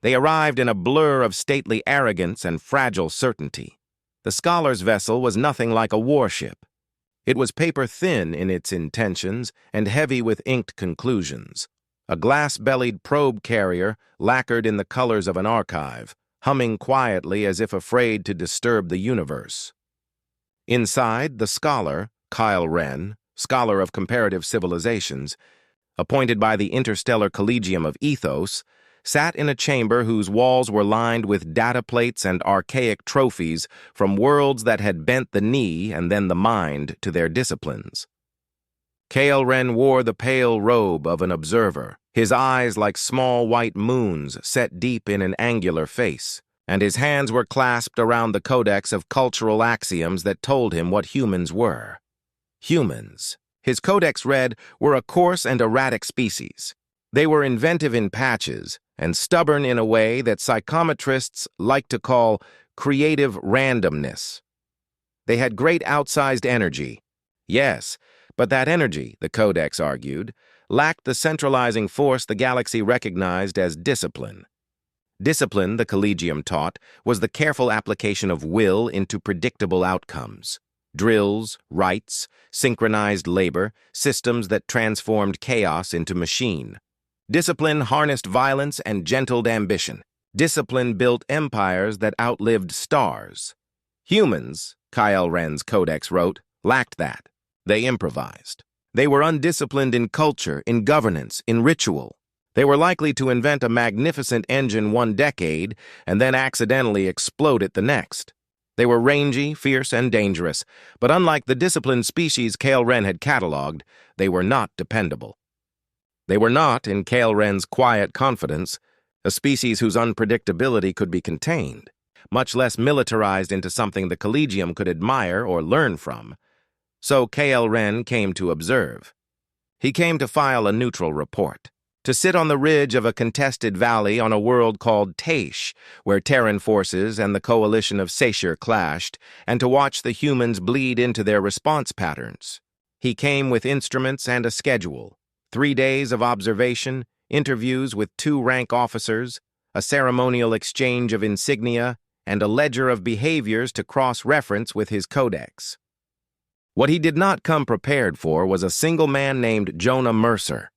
They arrived in a blur of stately arrogance and fragile certainty. The scholar's vessel was nothing like a warship. It was paper-thin in its intentions and heavy with inked conclusions. A glass-bellied probe carrier lacquered in the colors of an archive, humming quietly as if afraid to disturb the universe. Inside, the scholar, Khael-ren, scholar of comparative civilizations, appointed by the Interstellar Collegium of Ethos, sat in a chamber whose walls were lined with data plates and archaic trophies from worlds that had bent the knee and then the mind to their disciplines. Khael-ren wore the pale robe of an observer, his eyes like small white moons set deep in an angular face, and his hands were clasped around the codex of cultural axioms that told him what humans were. Humans, his codex read, were a coarse and erratic species. They were inventive in patches and stubborn in a way that psychometrists like to call creative randomness. They had great outsized energy. Yes, but that energy, the codex argued, lacked the centralizing force the galaxy recognized as discipline. Discipline, the Collegium taught, was the careful application of will into predictable outcomes. Drills, rites, synchronized labor, systems that transformed chaos into machine. Discipline harnessed violence and gentled ambition. Discipline built empires that outlived stars. Humans, Khael-ren's codex wrote, lacked that. They improvised. They were undisciplined in culture, in governance, in ritual. They were likely to invent a magnificent engine one decade and then accidentally explode it the next. They were rangy, fierce, and dangerous, but unlike the disciplined species Khael-ren had cataloged, they were not dependable. They were not, in Khael-ren's quiet confidence, a species whose unpredictability could be contained, much less militarized into something the Collegium could admire or learn from. So Khael-ren came to observe. He came to file a neutral report, to sit on the ridge of a contested valley on a world called Taish, where Terran forces and the coalition of Sashir clashed, and to watch the humans bleed into their response patterns. He came with instruments and a schedule, 3 days of observation, interviews with 2 rank officers, a ceremonial exchange of insignia, and a ledger of behaviors to cross-reference with his codex. What he did not come prepared for was a single man named Jonah Mercer.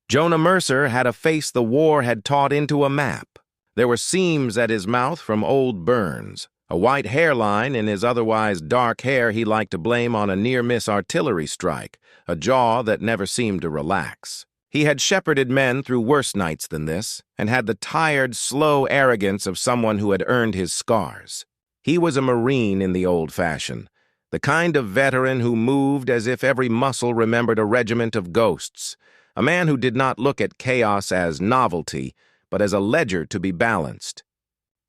Jonah Mercer had a face the war had taught into a map. There were seams at his mouth from old burns, a white hairline in his otherwise dark hair he liked to blame on a near-miss artillery strike, a jaw that never seemed to relax. He had shepherded men through worse nights than this, and had the tired, slow arrogance of someone who had earned his scars. He was a Marine in the old fashion, the kind of veteran who moved as if every muscle remembered a regiment of ghosts, a man who did not look at chaos as novelty, but as a ledger to be balanced.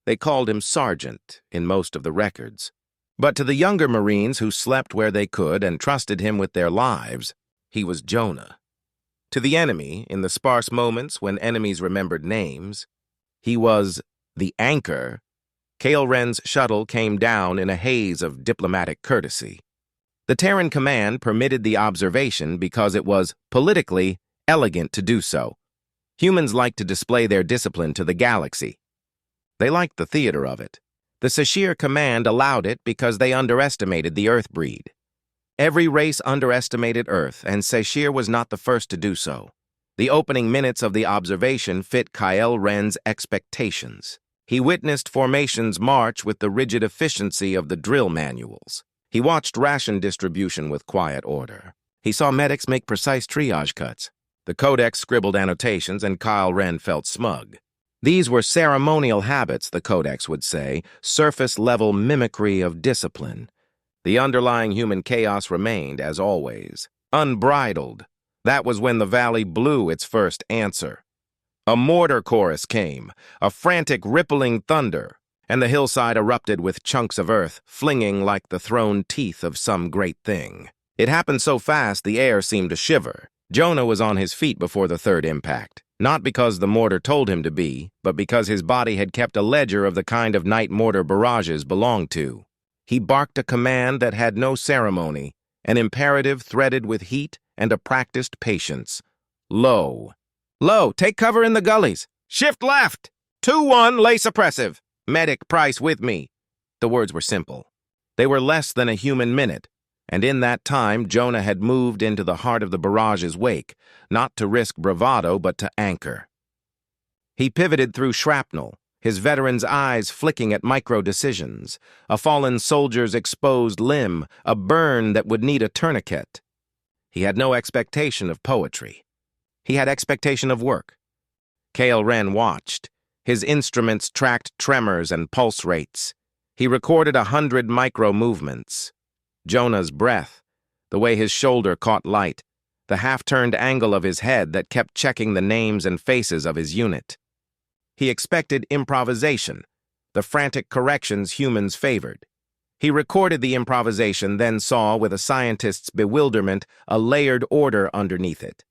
They called him Sergeant in most of the records. But to the younger Marines who slept where they could and trusted him with their lives, he was Jonah. To the enemy, in the sparse moments when enemies remembered names, he was the anchor. Khael-ren's shuttle came down in a haze of diplomatic courtesy. The Terran command permitted the observation because it was, politically, elegant to do so. Humans like to display their discipline to the galaxy. They liked the theater of it. The Sashir command allowed it because they underestimated the Earth breed. Every race underestimated Earth, and Sashir was not the first to do so. The opening minutes of the observation fit Khael-ren's expectations. He witnessed formations march with the rigid efficiency of the drill manuals. He watched ration distribution with quiet order. He saw medics make precise triage cuts. The codex scribbled annotations, and Khael-ren felt smug. These were ceremonial habits, the codex would say, surface-level mimicry of discipline. The underlying human chaos remained, as always, unbridled. That was when the valley blew its first answer. A mortar chorus came, a frantic rippling thunder, and the hillside erupted with chunks of earth, flinging like the thrown teeth of some great thing. It happened so fast the air seemed to shiver. Jonah was on his feet before the third impact, not because the mortar told him to be, but because his body had kept a ledger of the kind of night mortar barrages belonged to. He barked a command that had no ceremony, an imperative threaded with heat and a practiced patience. Low. Low, take cover in the gullies. Shift left! 2-1, lay suppressive. Medic, Price, with me. The words were simple. They were less than a human minute, and in that time Jonah had moved into the heart of the barrage's wake, not to risk bravado, but to anchor. He pivoted through shrapnel, his veteran's eyes flicking at micro-decisions, a fallen soldier's exposed limb, a burn that would need a tourniquet. He had no expectation of poetry. He had expectation of work. Khael-ren watched. His instruments tracked tremors and pulse rates. He recorded 100 micro-movements. Jonah's breath, the way his shoulder caught light, the half-turned angle of his head that kept checking the names and faces of his unit. He expected improvisation, the frantic corrections humans favored. He recorded the improvisation, then saw, with a scientist's bewilderment, a layered order underneath it.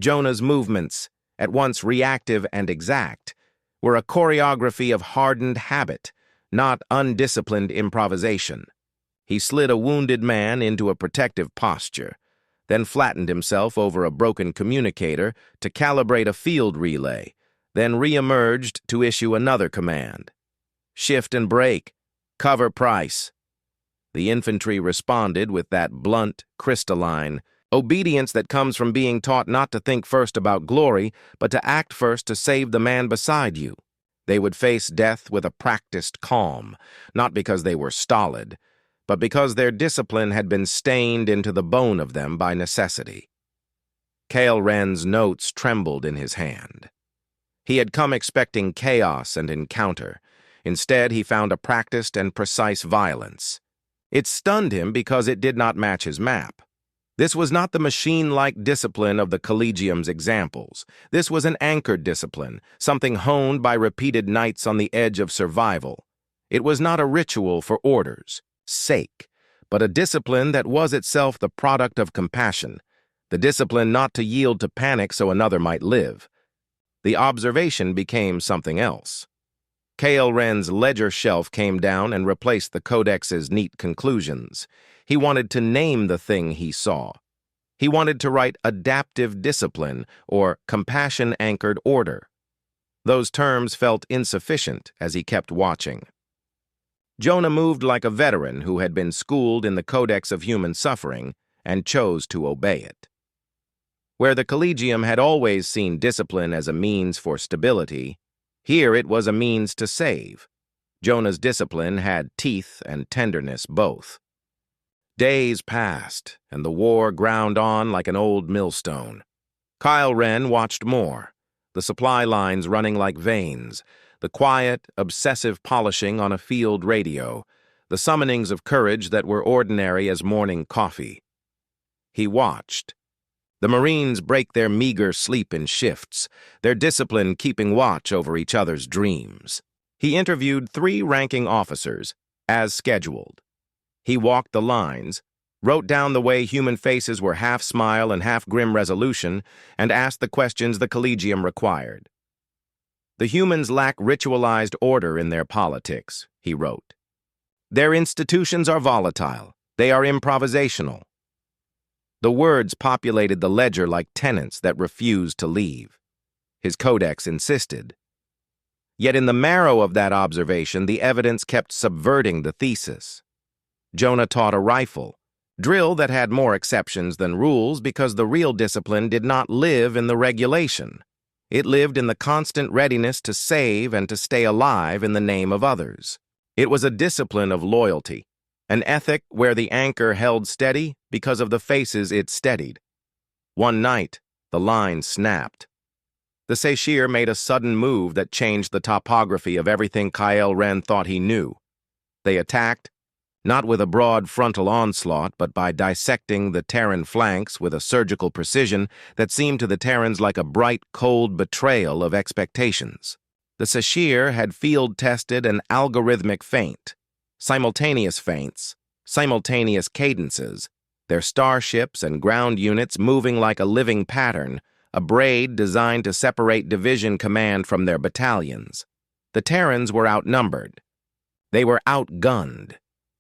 Jonah's movements, at once reactive and exact, were a choreography of hardened habit, not undisciplined improvisation. He slid a wounded man into a protective posture, then flattened himself over a broken communicator to calibrate a field relay, then re-emerged to issue another command. Shift and break. Cover Price. The infantry responded with that blunt, crystalline obedience that comes from being taught not to think first about glory, but to act first to save the man beside you. They would face death with a practiced calm, not because they were stolid, but because their discipline had been stained into the bone of them by necessity. Khael-ren's notes trembled in his hand. He had come expecting chaos and encounter. Instead, he found a practiced and precise violence. It stunned him because it did not match his map. This was not the machine-like discipline of the Collegium's examples. This was an anchored discipline, something honed by repeated nights on the edge of survival. It was not a ritual for order's sake, but a discipline that was itself the product of compassion, the discipline not to yield to panic so another might live. The observation became something else. Khael-ren's ledger shelf came down and replaced the Codex's neat conclusions. He wanted to name the thing he saw. He wanted to write adaptive discipline or compassion-anchored order. Those terms felt insufficient as he kept watching. Jonah moved like a veteran who had been schooled in the Codex of human suffering and chose to obey it. Where the Collegium had always seen discipline as a means for stability, here it was a means to save. Jonah's discipline had teeth and tenderness both. Days passed, and the war ground on like an old millstone. Khael-ren watched more, the supply lines running like veins, the quiet, obsessive polishing on a field radio, the summonings of courage that were ordinary as morning coffee. He watched. The Marines break their meager sleep in shifts, their discipline keeping watch over each other's dreams. He interviewed 3 ranking officers, as scheduled. He walked the lines, wrote down the way human faces were half smile and half grim resolution, and asked the questions the Collegium required. The humans lack ritualized order in their politics, he wrote. Their institutions are volatile. They are improvisational. The words populated the ledger like tenants that refused to leave. His codex insisted. Yet in the marrow of that observation, the evidence kept subverting the thesis. Jonah taught a rifle, drill that had more exceptions than rules because the real discipline did not live in the regulation. It lived in the constant readiness to save and to stay alive in the name of others. It was a discipline of loyalty, an ethic where the anchor held steady because of the faces it steadied. One night, the line snapped. The Sashir made a sudden move that changed the topography of everything Khael-ren thought he knew. They attacked, not with a broad frontal onslaught, but by dissecting the Terran flanks with a surgical precision that seemed to the Terrans like a bright, cold betrayal of expectations. The Sashir had field-tested an algorithmic feint, simultaneous feints, simultaneous cadences, their starships and ground units moving like a living pattern, a braid designed to separate division command from their battalions. The Terrans were outnumbered. They were outgunned.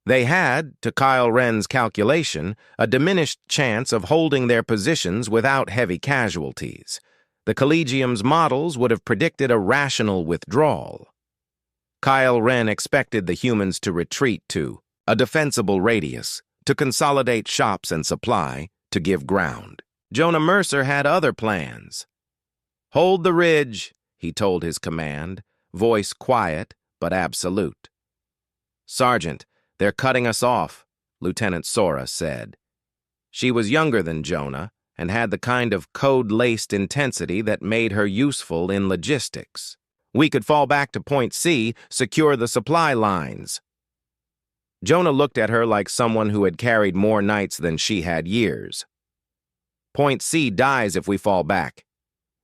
They had, to Khael-ren's calculation, a diminished chance of holding their positions without heavy casualties. The Collegium's models would have predicted a rational withdrawal. Khael-ren expected the humans to retreat to a defensible radius, to consolidate shops and supply, to give ground. Jonah Mercer had other plans. "Hold the ridge," he told his command, voice quiet but absolute. "Sergeant, they're cutting us off," Lieutenant Sora said. She was younger than Jonah and had the kind of code-laced intensity that made her useful in logistics. "We could fall back to Point C, secure the supply lines." Jonah looked at her like someone who had carried more nights than she had years. "Point C dies if we fall back.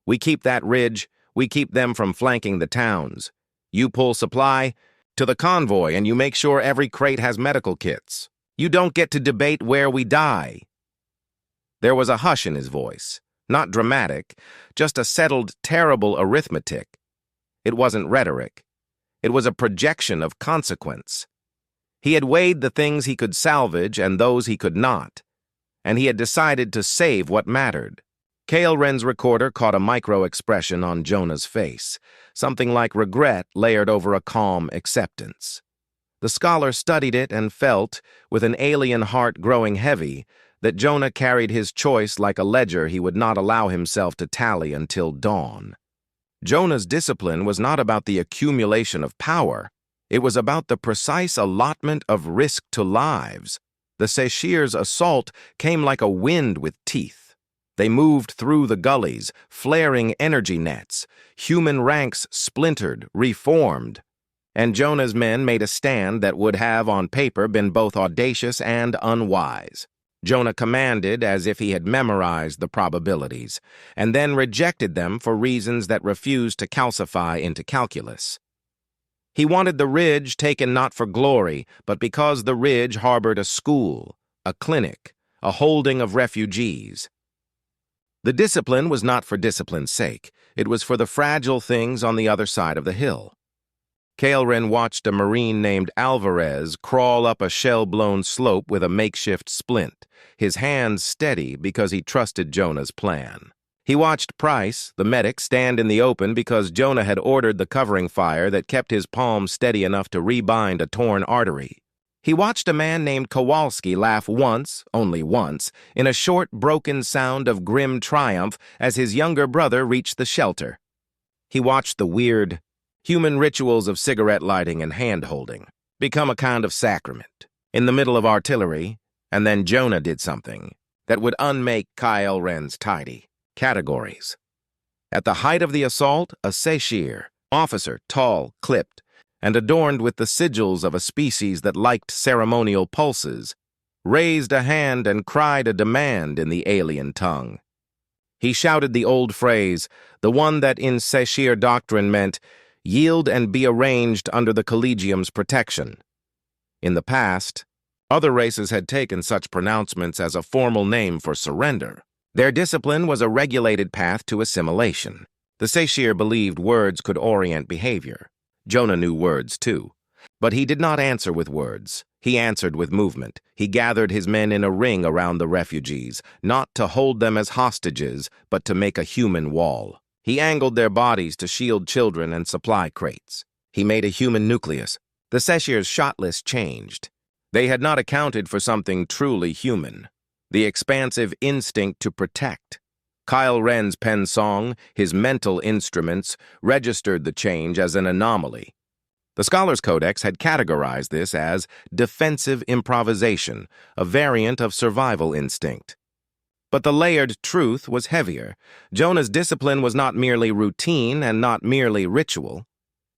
We keep that ridge, we keep them from flanking the towns. You pull supply to the convoy and you make sure every crate has medical kits. You don't get to debate where we die." There was a hush in his voice, not dramatic, just a settled, terrible arithmetic. It wasn't rhetoric. It was a projection of consequence. He had weighed the things he could salvage and those he could not, and he had decided to save what mattered. Khael-ren's recorder caught a micro-expression on Jonah's face, something like regret layered over a calm acceptance. The scholar studied it and felt, with an alien heart growing heavy, that Jonah carried his choice like a ledger he would not allow himself to tally until dawn. Jonah's discipline was not about the accumulation of power. It was about the precise allotment of risk to lives. The Seshir's assault came like a wind with teeth. They moved through the gullies, flaring energy nets. Human ranks splintered, reformed. And Jonah's men made a stand that would have, on paper, been both audacious and unwise. Jonah commanded as if he had memorized the probabilities, and then rejected them for reasons that refused to calcify into calculus. He wanted the ridge taken not for glory, but because the ridge harbored a school, a clinic, a holding of refugees. The discipline was not for discipline's sake. It was for the fragile things on the other side of the hill. Khael-ren watched a Marine named Alvarez crawl up a shell-blown slope with a makeshift splint, his hands steady because he trusted Jonah's plan. He watched Price, the medic, stand in the open because Jonah had ordered the covering fire that kept his palm steady enough to rebind a torn artery. He watched a man named Kowalski laugh once, only once, in a short, broken sound of grim triumph as his younger brother reached the shelter. He watched the weird, human rituals of cigarette lighting and hand-holding become a kind of sacrament in the middle of artillery, and then Jonah did something that would unmake Khael-ren's tidy categories. At the height of the assault, a Seshir, officer, tall, clipped, and adorned with the sigils of a species that liked ceremonial pulses, raised a hand and cried a demand in the alien tongue. He shouted the old phrase, the one that in Seshir doctrine meant, "Yield and be arranged under the collegium's protection." In the past, other races had taken such pronouncements as a formal name for surrender. Their discipline was a regulated path to assimilation. The Seshir believed words could orient behavior. Jonah knew words, too. But he did not answer with words. He answered with movement. He gathered his men in a ring around the refugees, not to hold them as hostages, but to make a human wall. He angled their bodies to shield children and supply crates. He made a human nucleus. The Seshir's shot list changed. They had not accounted for something truly human, the expansive instinct to protect. Khael-ren's pen song, his mental instruments, registered the change as an anomaly. The Scholars' Codex had categorized this as defensive improvisation, a variant of survival instinct. But the layered truth was heavier. Jonah's discipline was not merely routine and not merely ritual.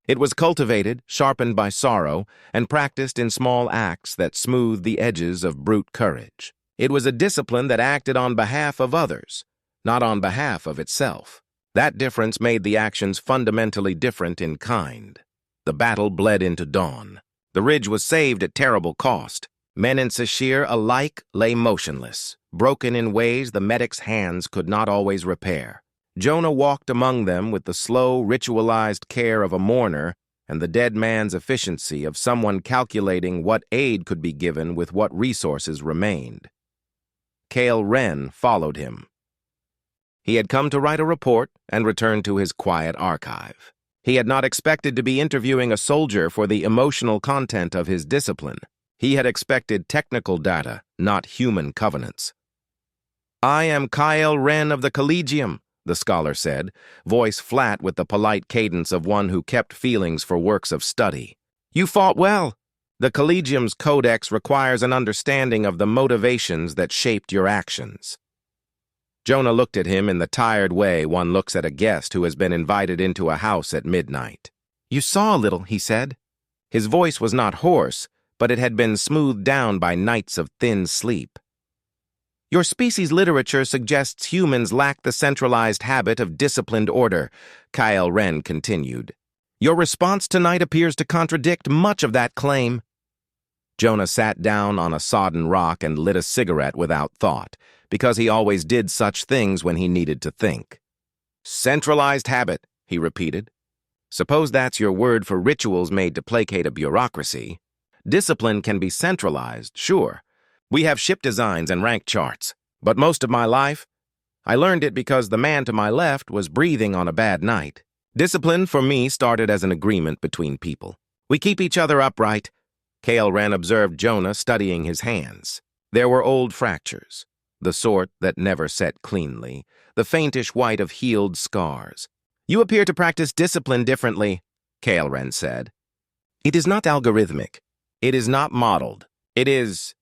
It was cultivated, sharpened by sorrow, and practiced in small acts that smoothed the edges of brute courage. It was a discipline that acted on behalf of others, not on behalf of itself. That difference made the actions fundamentally different in kind. The battle bled into dawn. The ridge was saved at terrible cost. Men in Seshir alike lay motionless, broken in ways the medic's hands could not always repair. Jonah walked among them with the slow, ritualized care of a mourner and the dead man's efficiency of someone calculating what aid could be given with what resources remained. Khael-ren followed him. He had come to write a report and return to his quiet archive. He had not expected to be interviewing a soldier for the emotional content of his discipline. He had expected technical data, not human covenants. "I am Khael-ren of the Collegium," the scholar said, voice flat with the polite cadence of one who kept feelings for works of study. "You fought well. The Collegium's codex requires an understanding of the motivations that shaped your actions." Jonah looked at him in the tired way one looks at a guest who has been invited into a house at midnight. "You saw a little," he said. His voice was not hoarse, but it had been smoothed down by nights of thin sleep. "Your species' literature suggests humans lack the centralized habit of disciplined order," Khael-ren continued. "Your response tonight appears to contradict much of that claim." Jonah sat down on a sodden rock and lit a cigarette without thought, because he always did such things when he needed to think. "Centralized habit," he repeated. "Suppose that's your word for rituals made to placate a bureaucracy. Discipline can be centralized, sure. We have ship designs and rank charts. But most of my life, I learned it because the man to my left was breathing on a bad night. Discipline, for me, started as an agreement between people. We keep each other upright." Khael-ren observed Jonah studying his hands. There were old fractures, the sort that never set cleanly, the faintish white of healed scars. "You appear to practice discipline differently," Khael-ren said. "It is not algorithmic. It is not modeled. It is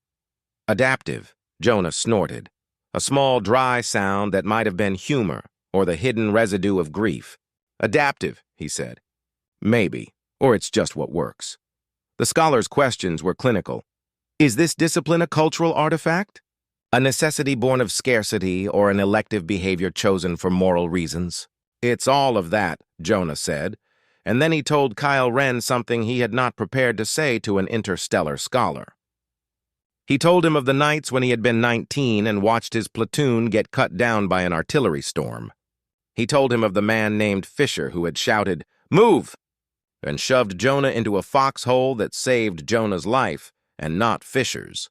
adaptive," Jonah snorted, a small, dry sound that might have been humor or the hidden residue of grief. "Adaptive," he said. "Maybe, or it's just what works." The scholar's questions were clinical. Is this discipline a cultural artifact? A necessity born of scarcity or an elective behavior chosen for moral reasons? "It's all of that," Jonah said, and then he told Khael-ren something he had not prepared to say to an interstellar scholar. He told him of the nights when he had been 19 and watched his platoon get cut down by an artillery storm. He told him of the man named Fisher who had shouted, "Move!" and shoved Jonah into a foxhole that saved Jonah's life and not Fisher's.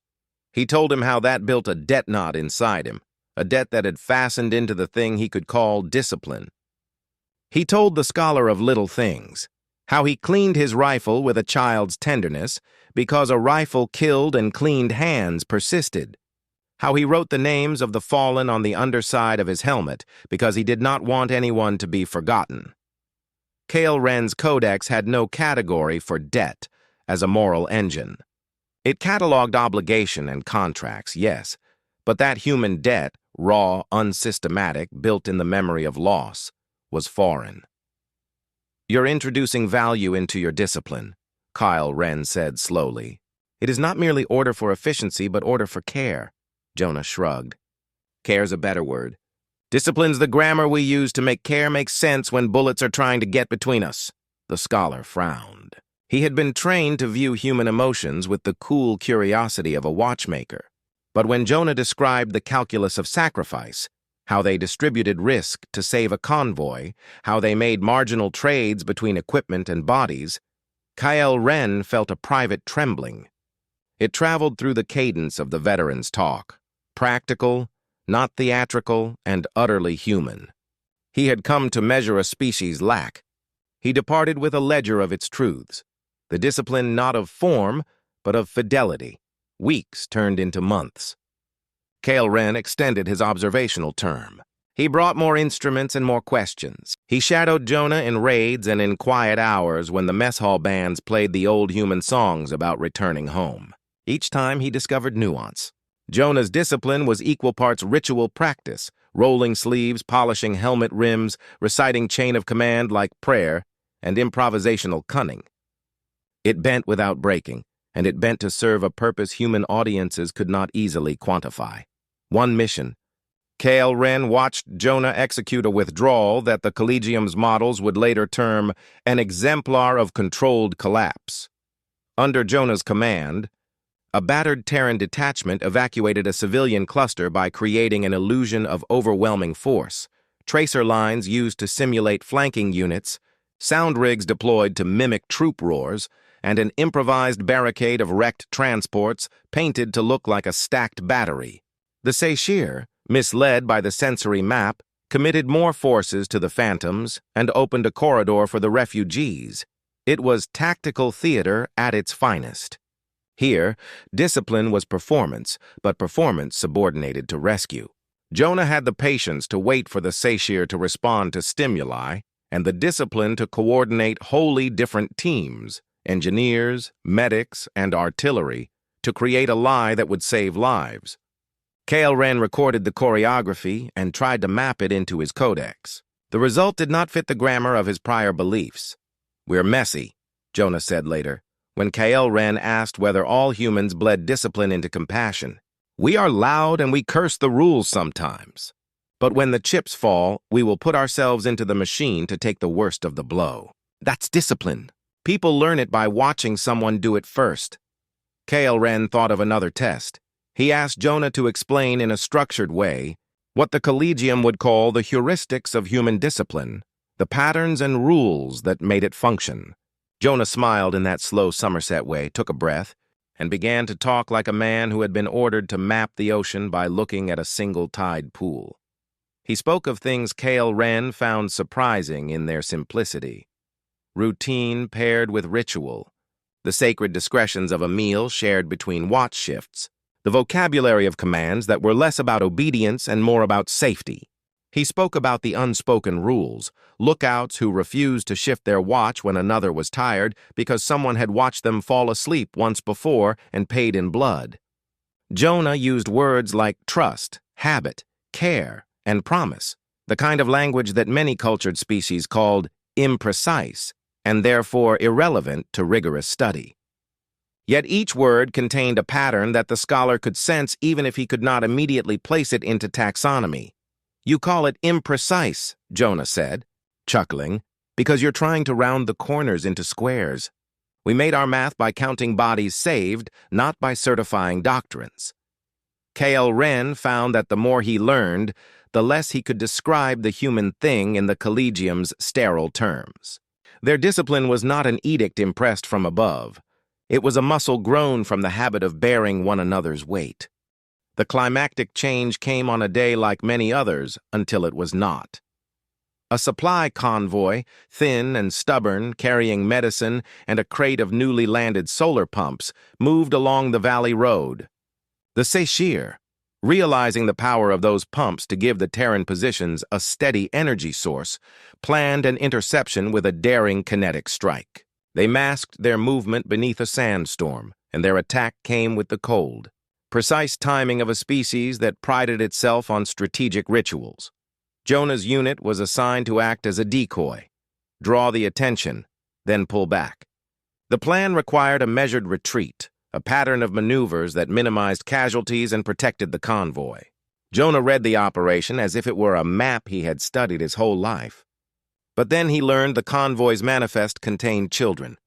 He told him how that built a debt knot inside him, a debt that had fastened into the thing he could call discipline. He told the scholar of little things, how he cleaned his rifle with a child's tenderness because a rifle killed and cleaned hands persisted, how he wrote the names of the fallen on the underside of his helmet because he did not want anyone to be forgotten. Khael-ren's codex had no category for debt as a moral engine. It cataloged obligation and contracts, yes, but that human debt, raw, unsystematic, built in the memory of loss, was foreign. "You're introducing value into your discipline," Khael-ren said slowly. "It is not merely order for efficiency, but order for care." Jonah shrugged. "Care's a better word. Discipline's the grammar we use to make care make sense when bullets are trying to get between us." The scholar frowned. He had been trained to view human emotions with the cool curiosity of a watchmaker. But when Jonah described the calculus of sacrifice, how they distributed risk to save a convoy, how they made marginal trades between equipment and bodies, Khael-ren felt a private trembling. It traveled through the cadence of the veteran's talk, practical, not theatrical, and utterly human. He had come to measure a species' lack. He departed with a ledger of its truths, the discipline not of form, but of fidelity. Weeks turned into months. Khael-ren extended his observational term. He brought more instruments and more questions. He shadowed Jonah in raids and in quiet hours when the mess hall bands played the old human songs about returning home. Each time he discovered nuance. Jonah's discipline was equal parts ritual practice, rolling sleeves, polishing helmet rims, reciting chain of command like prayer, and improvisational cunning. It bent without breaking, and it bent to serve a purpose human audiences could not easily quantify. One mission. Khael-ren watched Jonah execute a withdrawal that the Collegium's models would later term an exemplar of controlled collapse. Under Jonah's command, a battered Terran detachment evacuated a civilian cluster by creating an illusion of overwhelming force, tracer lines used to simulate flanking units, sound rigs deployed to mimic troop roars, and an improvised barricade of wrecked transports painted to look like a stacked battery. The Seychir, misled by the sensory map, committed more forces to the Phantoms, and opened a corridor for the refugees. It was tactical theater at its finest. Here, discipline was performance, but performance subordinated to rescue. Jonah had the patience to wait for the Saishir to respond to stimuli, and the discipline to coordinate wholly different teams, engineers, medics, and artillery, to create a lie that would save lives. Khael-ren recorded the choreography and tried to map it into his codex. The result did not fit the grammar of his prior beliefs. "We're messy," Jonah said later, when Khael-ren asked whether all humans bled discipline into compassion. "We are loud and we curse the rules sometimes. But when the chips fall, we will put ourselves into the machine to take the worst of the blow. That's discipline. People learn it by watching someone do it first." Khael-ren thought of another test. He asked Jonah to explain in a structured way what the Collegium would call the heuristics of human discipline, the patterns and rules that made it function. Jonah smiled in that slow Somerset way, took a breath, and began to talk like a man who had been ordered to map the ocean by looking at a single tide pool. He spoke of things Khael-ren found surprising in their simplicity. Routine paired with ritual, the sacred discretions of a meal shared between watch shifts, the vocabulary of commands that were less about obedience and more about safety. He spoke about the unspoken rules, lookouts who refused to shift their watch when another was tired because someone had watched them fall asleep once before and paid in blood. Jonah used words like trust, habit, care, and promise, the kind of language that many cultured species called imprecise and therefore irrelevant to rigorous study. Yet each word contained a pattern that the scholar could sense even if he could not immediately place it into taxonomy. "You call it imprecise," Jonah said, chuckling, "because you're trying to round the corners into squares. We made our math by counting bodies saved, not by certifying doctrines." Khael-ren found that the more he learned, the less he could describe the human thing in the Collegium's sterile terms. Their discipline was not an edict impressed from above. It was a muscle grown from the habit of bearing one another's weight. The climactic change came on a day like many others until it was not. A supply convoy, thin and stubborn, carrying medicine and a crate of newly landed solar pumps, moved along the valley road. The Saishir, realizing the power of those pumps to give the Terran positions a steady energy source, planned an interception with a daring kinetic strike. They masked their movement beneath a sandstorm, and their attack came with the cold. Precise timing of a species that prided itself on strategic rituals. Jonah's unit was assigned to act as a decoy, draw the attention, then pull back. The plan required a measured retreat, a pattern of maneuvers that minimized casualties and protected the convoy. Jonah read the operation as if it were a map he had studied his whole life. But then he learned the convoy's manifest contained children,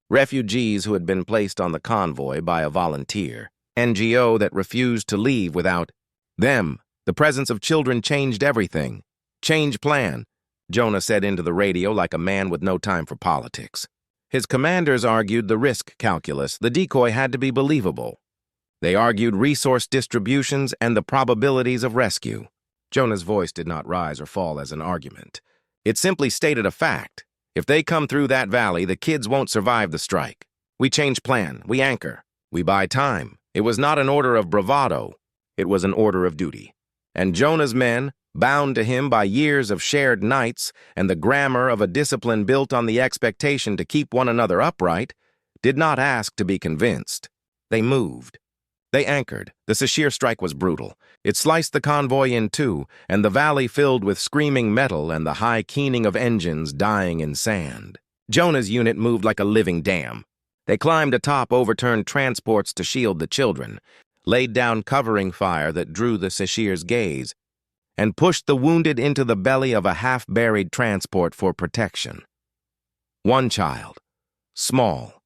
refugees who had been placed on the convoy by a volunteer, NGO that refused to leave without them. The presence of children changed everything. "Change plan," Jonah said into the radio like a man with no time for politics. His commanders argued the risk calculus. The decoy had to be believable. They argued resource distributions and the probabilities of rescue. Jonah's voice did not rise or fall as an argument. It simply stated a fact. If they come through that valley, the kids won't survive the strike. We change plan. We anchor. We buy time. It was not an order of bravado. It was an order of duty. And Jonah's men, bound to him by years of shared nights and the grammar of a discipline built on the expectation to keep one another upright, did not ask to be convinced. They moved. They anchored. The Saishir strike was brutal. It sliced the convoy in two, and the valley filled with screaming metal and the high keening of engines dying in sand. Jonah's unit moved like a living dam. They climbed atop overturned transports to shield the children, laid down covering fire that drew the Saishir's gaze, and pushed the wounded into the belly of a half-buried transport for protection. One child, small,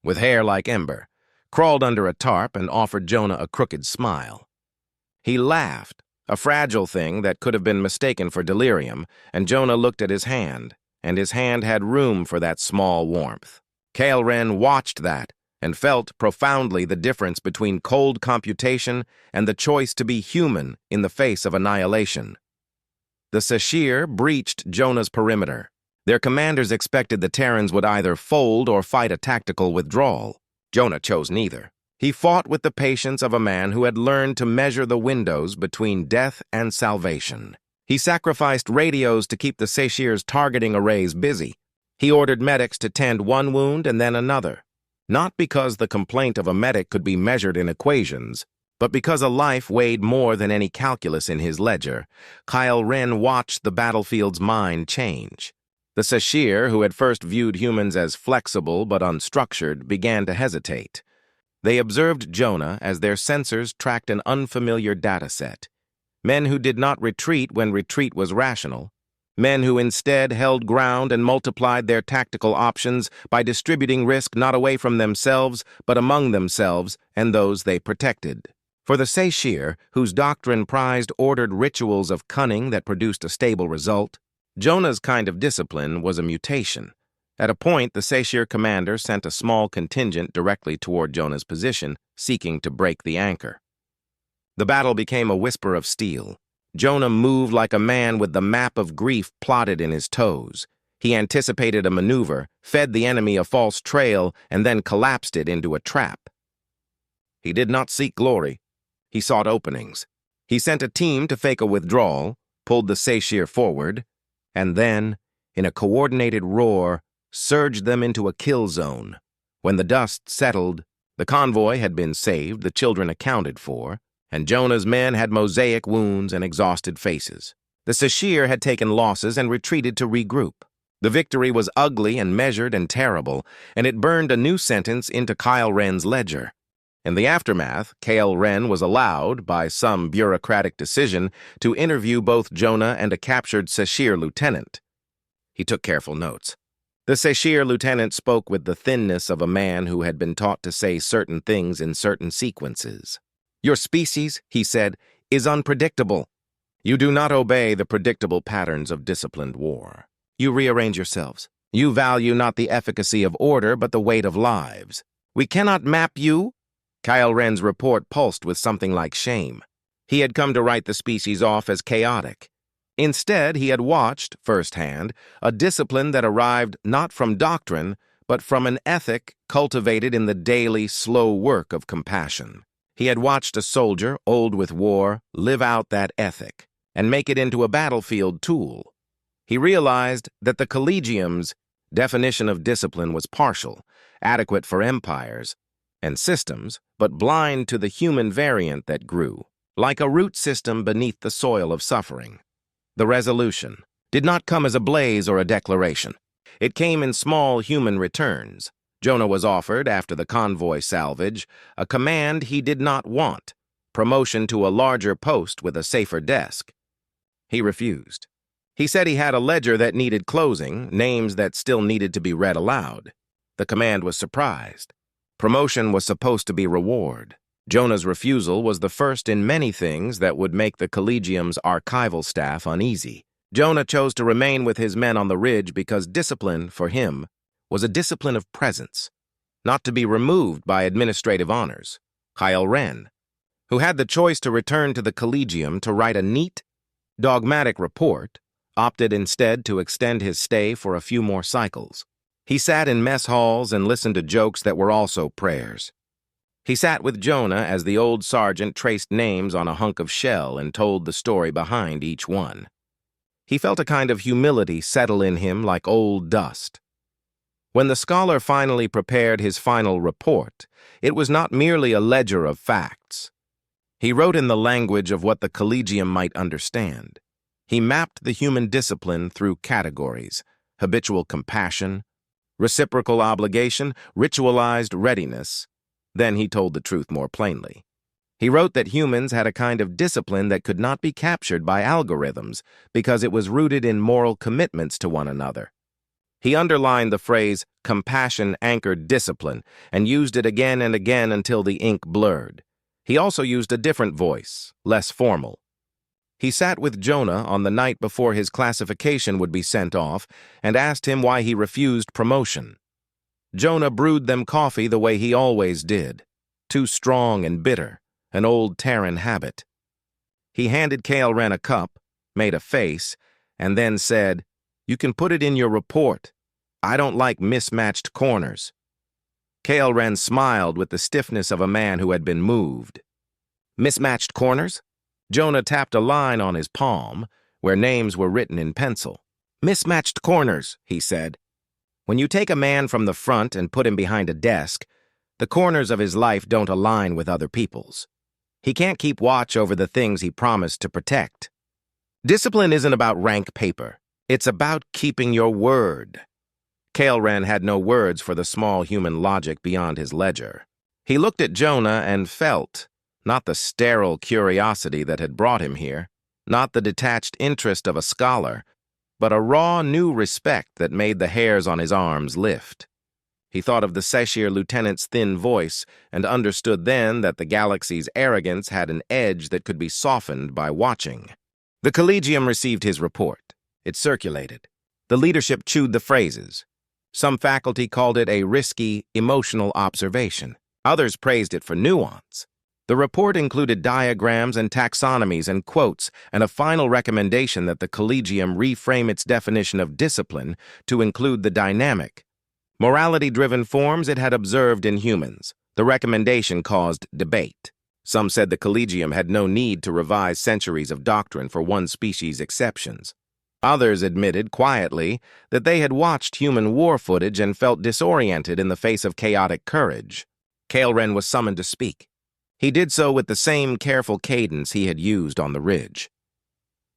with hair like ember, crawled under a tarp and offered Jonah a crooked smile. He laughed, a fragile thing that could have been mistaken for delirium, and Jonah looked at his hand, and his hand had room for that small warmth. Khael-ren watched that and felt profoundly the difference between cold computation and the choice to be human in the face of annihilation. The Sashir breached Jonah's perimeter. Their commanders expected the Terrans would either fold or fight a tactical withdrawal. Jonah chose neither. He fought with the patience of a man who had learned to measure the windows between death and salvation. He sacrificed radios to keep the Sashir's targeting arrays busy. He ordered medics to tend one wound and then another. Not because the complaint of a medic could be measured in equations, but because a life weighed more than any calculus in his ledger. Khael-ren watched the battlefield's mind change. The Sashir, who had first viewed humans as flexible but unstructured, began to hesitate. They observed Jonah as their sensors tracked an unfamiliar data set. Men who did not retreat when retreat was rational. Men who instead held ground and multiplied their tactical options by distributing risk not away from themselves, but among themselves and those they protected. For the Sashir, whose doctrine prized ordered rituals of cunning that produced a stable result, Jonah's kind of discipline was a mutation. At a point, the Sashir commander sent a small contingent directly toward Jonah's position, seeking to break the anchor. The battle became a whisper of steel. Jonah moved like a man with the map of grief plotted in his toes. He anticipated a maneuver, fed the enemy a false trail, and then collapsed it into a trap. He did not seek glory. He sought openings. He sent a team to fake a withdrawal, pulled the Sashir forward, and then, in a coordinated roar, surged them into a kill zone. When the dust settled, the convoy had been saved, the children accounted for, and Jonah's men had mosaic wounds and exhausted faces. The Sashir had taken losses and retreated to regroup. The victory was ugly and measured and terrible, and it burned a new sentence into Khael-ren's ledger. In the aftermath, Khael-ren was allowed, by some bureaucratic decision, to interview both Jonah and a captured Sashir lieutenant. He took careful notes. The Sashir lieutenant spoke with the thinness of a man who had been taught to say certain things in certain sequences. "Your species," he said, "is unpredictable. You do not obey the predictable patterns of disciplined war. You rearrange yourselves. You value not the efficacy of order, but the weight of lives. We cannot map you." Khael-ren's report pulsed with something like shame. He had come to write the species off as chaotic. Instead, he had watched, firsthand, a discipline that arrived not from doctrine, but from an ethic cultivated in the daily, slow work of compassion. He had watched a soldier, old with war, live out that ethic, and make it into a battlefield tool. He realized that the Collegium's definition of discipline was partial, adequate for empires and systems, but blind to the human variant that grew, like a root system beneath the soil of suffering. The resolution did not come as a blaze or a declaration. It came in small human returns. Jonah was offered, after the convoy salvage, a command he did not want, promotion to a larger post with a safer desk. He refused. He said he had a ledger that needed closing, names that still needed to be read aloud. The command was surprised. Promotion was supposed to be reward. Jonah's refusal was the first in many things that would make the Collegium's archival staff uneasy. Jonah chose to remain with his men on the ridge because discipline, for him, was a discipline of presence, not to be removed by administrative honors. Khael-ren, who had the choice to return to the Collegium to write a neat, dogmatic report, opted instead to extend his stay for a few more cycles. He sat in mess halls and listened to jokes that were also prayers. He sat with Jonah as the old sergeant traced names on a hunk of shell and told the story behind each one. He felt a kind of humility settle in him like old dust. When the scholar finally prepared his final report, it was not merely a ledger of facts. He wrote in the language of what the Collegium might understand. He mapped the human discipline through categories: habitual compassion, reciprocal obligation, ritualized readiness. Then he told the truth more plainly. He wrote that humans had a kind of discipline that could not be captured by algorithms because it was rooted in moral commitments to one another. He underlined the phrase compassion-anchored discipline and used it again and again until the ink blurred. He also used a different voice, less formal. He sat with Jonah on the night before his classification would be sent off and asked him why he refused promotion. Jonah brewed them coffee the way he always did, too strong and bitter, an old Terran habit. He handed Khael-ren a cup, made a face, and then said, "You can put it in your report. I don't like mismatched corners." Khael-ren smiled with the stiffness of a man who had been moved. "Mismatched corners?" Jonah tapped a line on his palm, where names were written in pencil. "Mismatched corners," he said. "When you take a man from the front and put him behind a desk, the corners of his life don't align with other people's. He can't keep watch over the things he promised to protect. Discipline isn't about rank paper. It's about keeping your word." Khael-ren had no words for the small human logic beyond his ledger. He looked at Jonah and felt, not the sterile curiosity that had brought him here, not the detached interest of a scholar, but a raw new respect that made the hairs on his arms lift. He thought of the Seshir lieutenant's thin voice and understood then that the galaxy's arrogance had an edge that could be softened by watching. The Collegium received his report. It circulated. The leadership chewed the phrases. Some faculty called it a risky, emotional observation. Others praised it for nuance. The report included diagrams and taxonomies and quotes, and a final recommendation that the Collegium reframe its definition of discipline to include the dynamic, morality-driven forms it had observed in humans. The recommendation caused debate. Some said the Collegium had no need to revise centuries of doctrine for one species' exceptions. Others admitted quietly that they had watched human war footage and felt disoriented in the face of chaotic courage. Khael-ren was summoned to speak. He did so with the same careful cadence he had used on the ridge.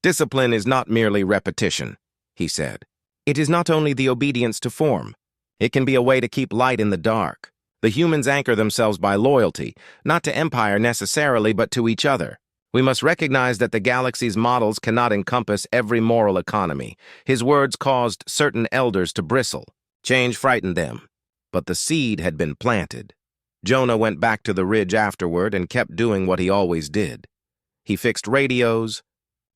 "Discipline is not merely repetition," he said. "It is not only the obedience to form. It can be a way to keep light in the dark. The humans anchor themselves by loyalty, not to empire necessarily, but to each other. We must recognize that the galaxy's models cannot encompass every moral economy." His words caused certain elders to bristle. Change frightened them, but the seed had been planted. Jonah went back to the ridge afterward and kept doing what he always did. He fixed radios,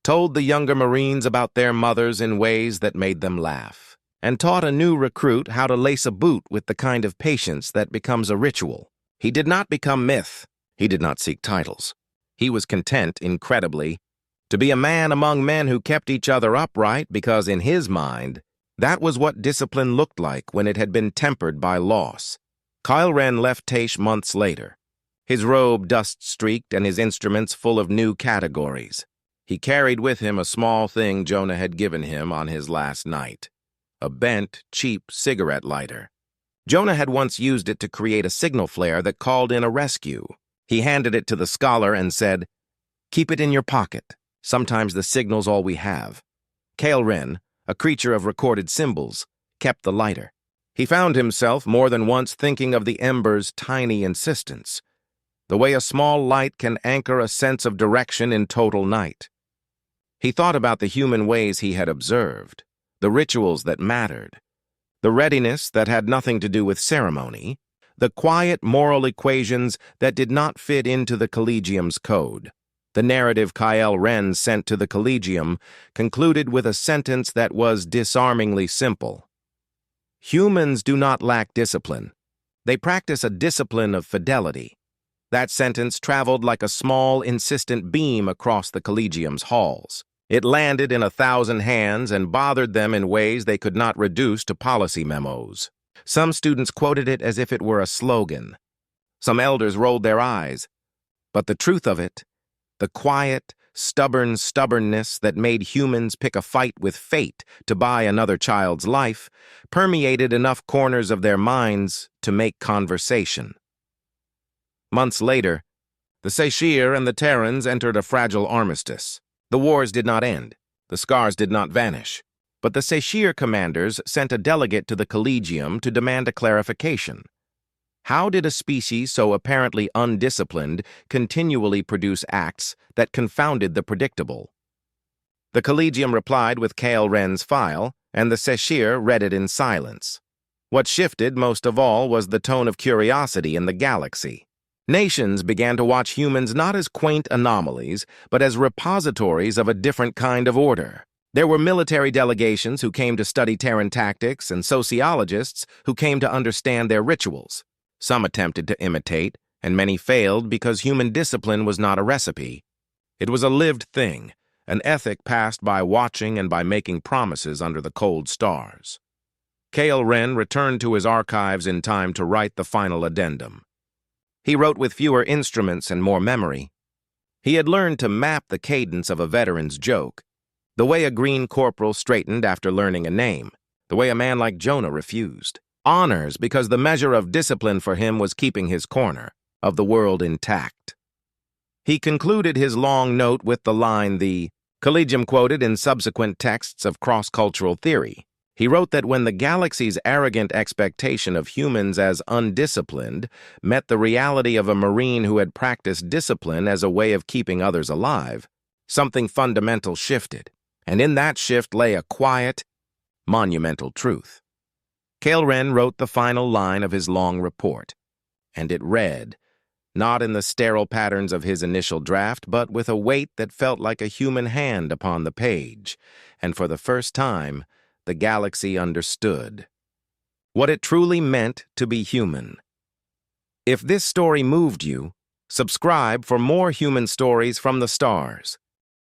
told the younger Marines about their mothers in ways that made them laugh, and taught a new recruit how to lace a boot with the kind of patience that becomes a ritual. He did not become myth. He did not seek titles. He was content, incredibly, to be a man among men who kept each other upright because, in his mind, that was what discipline looked like when it had been tempered by loss. Khael-ren left Taish months later, his robe dust-streaked and his instruments full of new categories. He carried with him a small thing Jonah had given him on his last night, a bent, cheap cigarette lighter. Jonah had once used it to create a signal flare that called in a rescue. He handed it to the scholar and said, "Keep it in your pocket. Sometimes the signal's all we have." Khael-ren, a creature of recorded symbols, kept the lighter. He found himself more than once thinking of the ember's tiny insistence, the way a small light can anchor a sense of direction in total night. He thought about the human ways he had observed, the rituals that mattered, the readiness that had nothing to do with ceremony, the quiet moral equations that did not fit into the Collegium's code. The narrative Khael-ren sent to the Collegium concluded with a sentence that was disarmingly simple. Humans do not lack discipline. They practice a discipline of fidelity. That sentence traveled like a small, insistent beam across the Collegium's halls. It landed in 1,000 hands and bothered them in ways they could not reduce to policy memos. Some students quoted it as if it were a slogan. Some elders rolled their eyes. But the truth of it, the quiet, stubborn stubbornness that made humans pick a fight with fate to buy another child's life, permeated enough corners of their minds to make conversation. Months later, the Seshir and the Terrans entered a fragile armistice. The wars did not end. The scars did not vanish. But the Seshir commanders sent a delegate to the Collegium to demand a clarification. How did a species so apparently undisciplined continually produce acts that confounded the predictable? The Collegium replied with Khael-ren's file, and the Seshir read it in silence. What shifted most of all was the tone of curiosity in the galaxy. Nations began to watch humans not as quaint anomalies, but as repositories of a different kind of order. There were military delegations who came to study Terran tactics and sociologists who came to understand their rituals. Some attempted to imitate, and many failed because human discipline was not a recipe. It was a lived thing, an ethic passed by watching and by making promises under the cold stars. Khael-ren returned to his archives in time to write the final addendum. He wrote with fewer instruments and more memory. He had learned to map the cadence of a veteran's joke, the way a green corporal straightened after learning a name, the way a man like Jonah refused. Honors, because the measure of discipline for him was keeping his corner of the world intact. He concluded his long note with the line the Collegium quoted in subsequent texts of cross-cultural theory. He wrote that when the galaxy's arrogant expectation of humans as undisciplined met the reality of a Marine who had practiced discipline as a way of keeping others alive, something fundamental shifted, and in that shift lay a quiet, monumental truth. Khael-ren wrote the final line of his long report, and it read, not in the sterile patterns of his initial draft, but with a weight that felt like a human hand upon the page, and for the first time, the galaxy understood what it truly meant to be human. If this story moved you, subscribe for more human stories from the stars.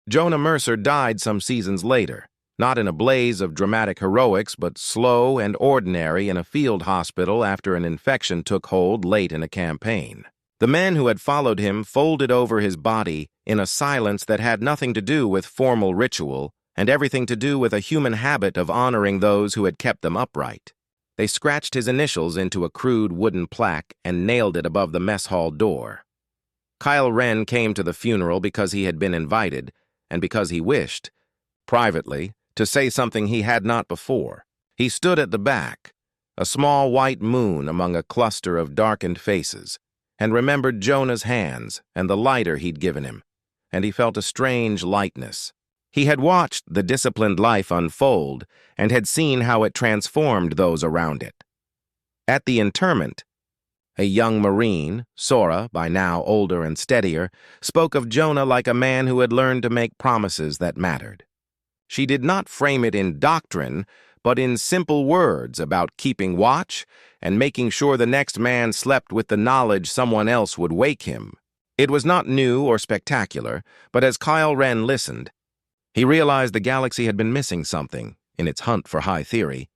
Jonah Mercer died some seasons later, not in a blaze of dramatic heroics, but slow and ordinary in a field hospital after an infection took hold late in a campaign. The men who had followed him folded over his body in a silence that had nothing to do with formal ritual and everything to do with a human habit of honoring those who had kept them upright. They scratched his initials into a crude wooden plaque and nailed it above the mess hall door. Khael-ren came to the funeral because he had been invited and because he wished, privately, to say something he had not before. He stood at the back, a small white moon among a cluster of darkened faces, and remembered Jonah's hands and the lighter he'd given him, and he felt a strange lightness. He had watched the disciplined life unfold and had seen how it transformed those around it. At the interment, a young Marine, Sora, by now older and steadier, spoke of Jonah like a man who had learned to make promises that mattered. She did not frame it in doctrine, but in simple words about keeping watch and making sure the next man slept with the knowledge someone else would wake him. It was not new or spectacular, but as Khael-ren listened, he realized the galaxy had been missing something in its hunt for high theory.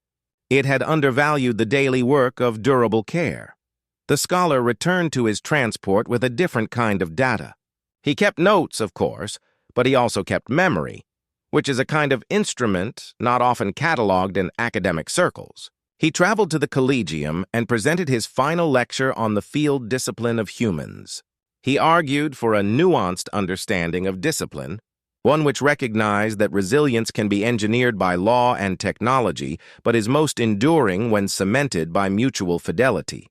It had undervalued the daily work of durable care. The scholar returned to his transport with a different kind of data. He kept notes, of course, but he also kept memory, which is a kind of instrument not often cataloged in academic circles. He traveled to the Collegium and presented his final lecture on the field discipline of humans. He argued for a nuanced understanding of discipline, one which recognized that resilience can be engineered by law and technology, but is most enduring when cemented by mutual fidelity.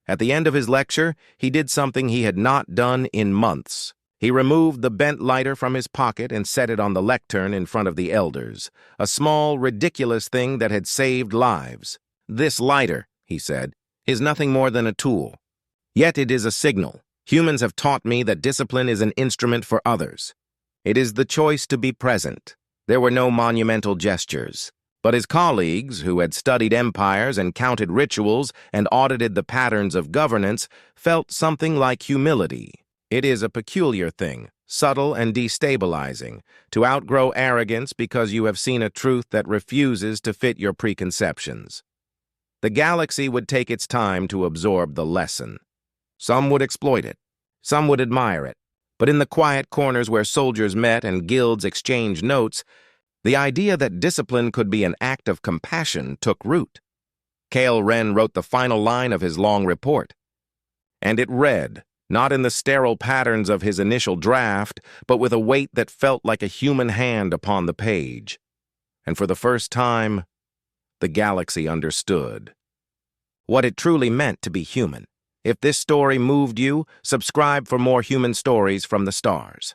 At the end of his lecture, he did something he had not done in months. He removed the bent lighter from his pocket and set it on the lectern in front of the elders, a small, ridiculous thing that had saved lives. This lighter, he said, is nothing more than a tool. Yet it is a signal. Humans have taught me that discipline is an instrument for others. It is the choice to be present. There were no monumental gestures. But his colleagues, who had studied empires and counted rituals and audited the patterns of governance, felt something like humility. It is a peculiar thing, subtle and destabilizing, to outgrow arrogance because you have seen a truth that refuses to fit your preconceptions. The galaxy would take its time to absorb the lesson. Some would exploit it, some would admire it, but in the quiet corners where soldiers met and guilds exchanged notes, the idea that discipline could be an act of compassion took root. Khael-ren wrote the final line of his long report, and it read, not in the sterile patterns of his initial draft, but with a weight that felt like a human hand upon the page. And for the first time, the galaxy understood what it truly meant to be human. If this story moved you, subscribe for more human stories from the stars.